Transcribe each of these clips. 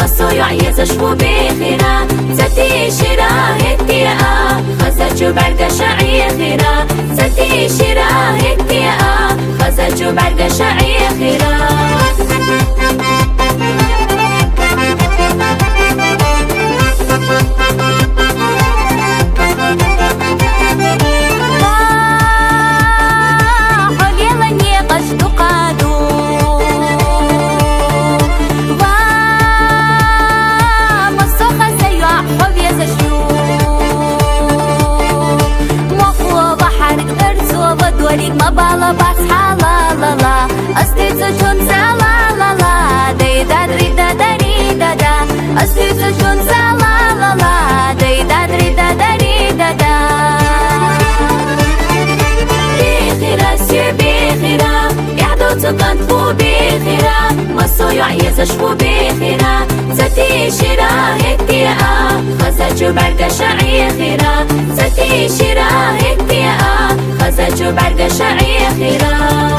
مصويع يزشبو بخيرا زتي شرا هتيا خزجو برق شعي خيرا زتي شرا هتيا خزجو برق شعي خيرا ما بالا بصحى لا لا لا أستيت شون لا لا لا دي دادري دادري دادا أستيت شون لا لا لا دي دادري دادري دادا بخيرا سير بخيرا يعدو تقنفو بخيرا مصويع يزشبو بخيرا زتي شرا هتيا خزجو برق شعي خيرا زتي شرا هتيا خزجو برق شعي خيرا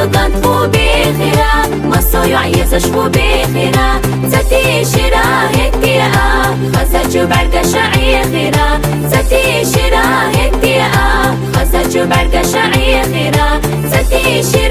تقنفو بخيرا مصويع يزشبو بخيرا زتي شرا هتيا خزجو برق شعي خيرا زتي شرا هتيا خزجو برق شعي خيرا زتي شرا